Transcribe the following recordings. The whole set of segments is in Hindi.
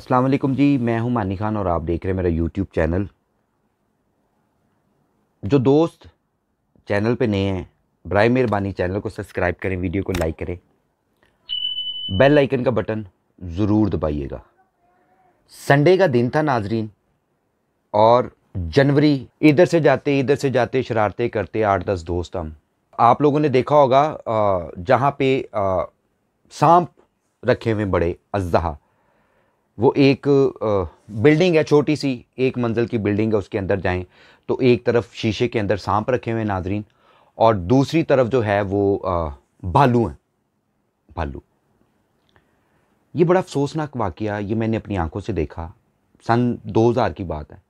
अस्सलाम वालेकुम जी, मैं हूं मानी खान और आप देख रहे हैं मेरा यूट्यूब चैनल। जो दोस्त चैनल पे नए हैं, बराए मेहरबानी चैनल को सब्सक्राइब करें, वीडियो को लाइक करें, बेल आइकन का बटन ज़रूर दबाइएगा। संडे का दिन था नाजरीन, और जनवरी इधर से जाते शरारतें करते 8-10 दोस्त हम। आप लोगों ने देखा होगा जहाँ पे सांप रखे हुए बड़े अज़्ज़हा, वो एक बिल्डिंग है छोटी सी, एक मंजिल की बिल्डिंग है, उसके अंदर जाएं तो एक तरफ शीशे के अंदर सांप रखे हुए हैं नाजरीन, और दूसरी तरफ जो है वो भालू हैं। भालू, ये बड़ा अफसोसनाक वाकया, ये मैंने अपनी आंखों से देखा। सन 2000 की बात है।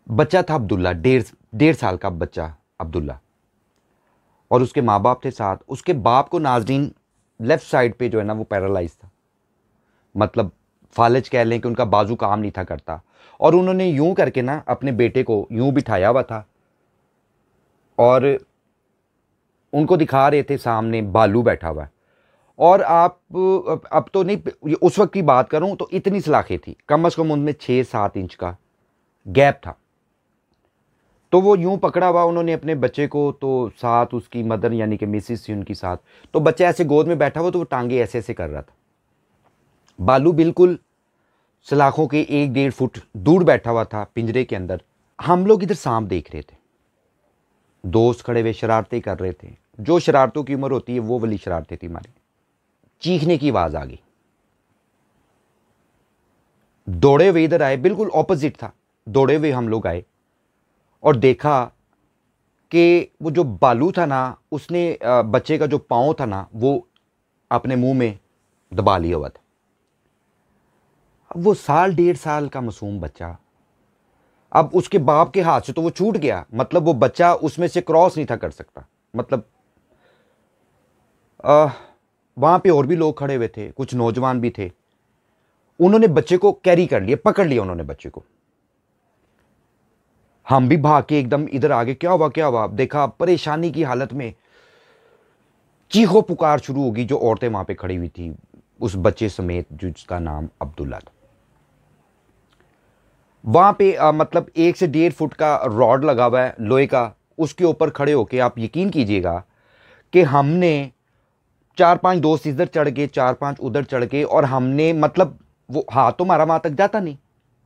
बच्चा था अब्दुल्ला, डेढ़ साल का बच्चा अब्दुल्ला, और उसके माँ बाप थे साथ। उसके बाप को नाजरीन लेफ्ट साइड पे जो है ना वो पैरालाइज था, मतलब फालिज कह लें कि उनका बाजू काम नहीं था करता। और उन्होंने यूं करके ना अपने बेटे को यूं बिठाया हुआ था और उनको दिखा रहे थे सामने भालू बैठा हुआ है। और आप अब तो नहीं, उस वक्त की बात करूं तो इतनी सलाखें थी, कम से कम उनमें 6-7 इंच का गैप था। तो वो यूं पकड़ा हुआ उन्होंने अपने बच्चे को, तो साथ उसकी मदर यानी कि मिसिस थी उनकी साथ। तो बच्चा ऐसे गोद में बैठा हुआ, तो वो टांगे ऐसे ऐसे कर रहा था। भालू बिल्कुल सलाखों के 1-1.5 फुट दूर बैठा हुआ था पिंजरे के अंदर। हम लोग इधर सांप देख रहे थे, दोस्त खड़े हुए शरारतें कर रहे थे। जो शरारतों की उम्र होती है वो वाली शरारतें थी हमारी। चीखने की आवाज आ गई, दौड़े हुए इधर आए, बिल्कुल ऑपोजिट था। दौड़े हुए हम लोग आए और देखा कि वो जो बालू था ना, उसने बच्चे का जो पाँव था ना वो अपने मुंह में दबा लिया हुआ था। अब वो 1.5 साल का मासूम बच्चा, अब उसके बाप के हाथ से तो वो छूट गया, मतलब वो बच्चा उसमें से क्रॉस नहीं था कर सकता। मतलब वहां पे और भी लोग खड़े हुए थे, कुछ नौजवान भी थे। उन्होंने बच्चे को कैरी कर लिया, पकड़ लिया उन्होंने बच्चे को। हम भी भाग के एकदम इधर आगे, क्या हुआ क्या हुआ, देखा परेशानी की हालत में चीखो पुकार शुरू होगी। जो औरतें वहां पे खड़ी हुई थी उस बच्चे समेत, जिसका नाम अब्दुल्ला था। वहां पे मतलब 1 से 1.5 फुट का रॉड लगा हुआ है लोहे का, उसके ऊपर खड़े होके आप यकीन कीजिएगा कि हमने 4-5 दोस्त इधर चढ़ गए, 4-5 उधर चढ़ गए, और हमने मतलब वो हाथ तो हमारा वहां तक जाता नहीं,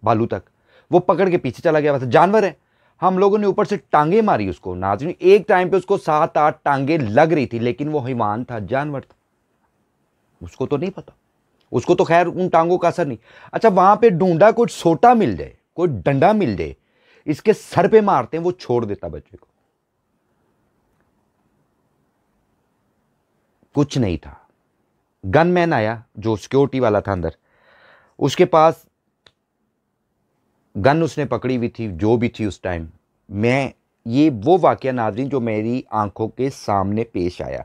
भालू तक, वो पकड़ के पीछे चला गया। वैसे जानवर है, हम लोगों ने ऊपर से टांगे मारी उसको नाज़रीन। एक टाइम पे उसको 7-8 टांगे लग रही थी, लेकिन वो हैवान था, जानवर था, उसको तो नहीं पता। उसको तो खैर उन टांगों का असर नहीं। अच्छा, वहां पे ढूंढा, कोई सोटा मिल जाए, कोई डंडा मिल जाए, इसके सर पे मारते हैं, वो छोड़ देता बच्चे को। कुछ नहीं था। गनमैन आया, जो सिक्योरिटी वाला था अंदर, उसके पास गन उसने पकड़ी हुई थी, जो भी थी उस टाइम। मैं, ये वो वाकया नाज़रीन जो मेरी आंखों के सामने पेश आया।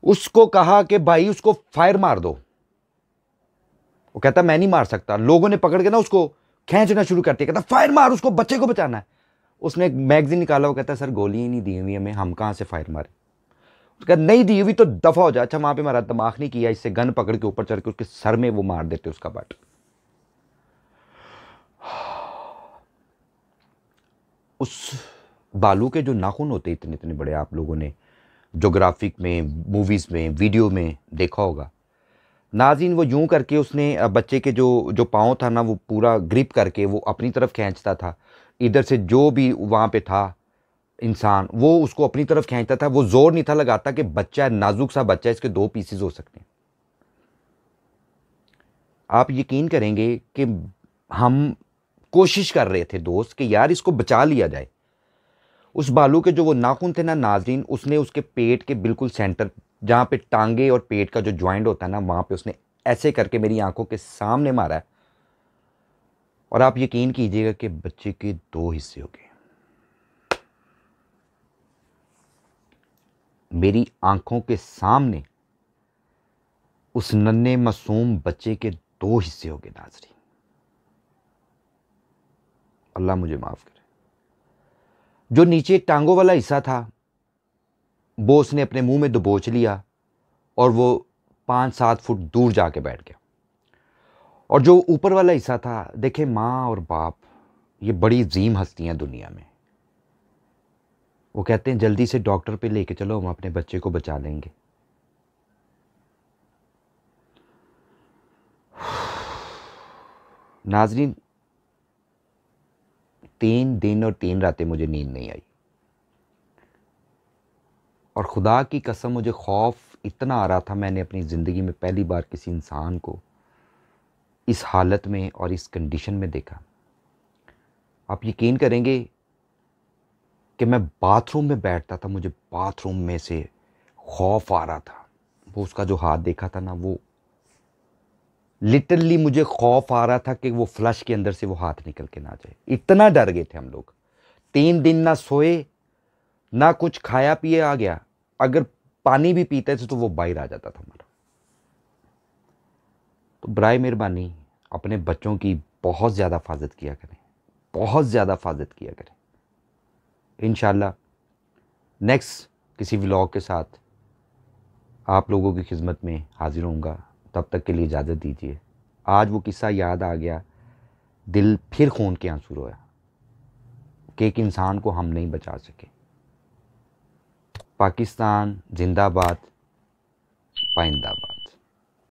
उसको कहा कि भाई उसको फायर मार दो, वो कहता मैं नहीं मार सकता। लोगों ने पकड़ के ना उसको खींचना शुरू करते, कहता फायर मार, उसको बच्चे को बचाना है। उसने एक मैगजीन निकाला, वो कहता सर गोली ही नहीं दी हुई हमें, हम कहां से फायर मारे। उसका नहीं दी हुई तो दफा हो जाए। अच्छा, वहां पे मेरा दिमाग नहीं किया, इससे गन पकड़ के ऊपर चढ़ के उसके सर में वो मार देते उसका बट। उस बालू के जो नाखून होते इतने इतने बड़े, आप लोगों ने जोग्राफिक में, मूवीज में, वीडियो में देखा होगा नाज़रीन। वो यूं करके उसने बच्चे के जो जो पाँव था ना, वो पूरा ग्रिप करके वो अपनी तरफ खींचता था। इधर से जो भी वहां पे था इंसान, वो उसको अपनी तरफ खींचता था। वो जोर नहीं था लगाता कि बच्चा है, नाजुक सा बच्चा है, इसके 2 पीसेज हो सकते हैं। आप यकीन करेंगे कि हम कोशिश कर रहे थे दोस्त कि यार इसको बचा लिया जाए। उस भालू के जो वो नाखून थे ना नाज़रीन, उसने उसके पेट के बिल्कुल सेंटर, जहां पे टांगे और पेट का जो ज्वाइंट होता है ना, वहां पे उसने ऐसे करके मेरी आंखों के सामने मारा है। और आप यकीन कीजिएगा कि बच्चे के 2 हिस्से हो गए। मेरी आंखों के सामने उस नन्हे मासूम बच्चे के 2 हिस्से हो गए नाज़रीन। अल्लाह मुझे माफ करे। जो नीचे टांगों वाला हिस्सा था वो उसने अपने मुंह में दबोच लिया, और वो 5-7 फुट दूर जाके बैठ गया। और जो ऊपर वाला हिस्सा था, देखे माँ और बाप ये बड़ी अजीम हस्तियां दुनिया में, वो कहते हैं जल्दी से डॉक्टर पे लेके चलो, हम अपने बच्चे को बचा लेंगे। नाजरीन, 3 दिन और 3 रातें मुझे नींद नहीं आई, और खुदा की कसम मुझे खौफ इतना आ रहा था, मैंने अपनी ज़िंदगी में पहली बार किसी इंसान को इस हालत में और इस कंडीशन में देखा। आप यकीन करेंगे कि मैं बाथरूम में बैठता था, मुझे बाथरूम में से खौफ आ रहा था। वो उसका जो हाथ देखा था ना, वो लिटरली मुझे खौफ आ रहा था कि वो फ्लश के अंदर से वो हाथ निकल के ना जाए। इतना डर गए थे हम लोग। 3 दिन ना सोए, ना कुछ खाया पिए आ गया। अगर पानी भी पीते थे तो वो बाहर आ जाता था हमारा। तो बराए मेहरबानी अपने बच्चों की बहुत ज़्यादा हिफाजत किया करें, बहुत ज़्यादा हिफाजत किया करें। इंशाल्लाह नेक्स्ट किसी व्लॉग के साथ आप लोगों की खिदमत में हाजिर होऊंगा। तब तक के लिए इजाज़त दीजिए। आज वो किस्सा याद आ गया, दिल फिर खून के आंसू रोया कि एक इंसान को हम नहीं बचा सके। पाकिस्तान जिंदाबाद, पाइंदाबाद।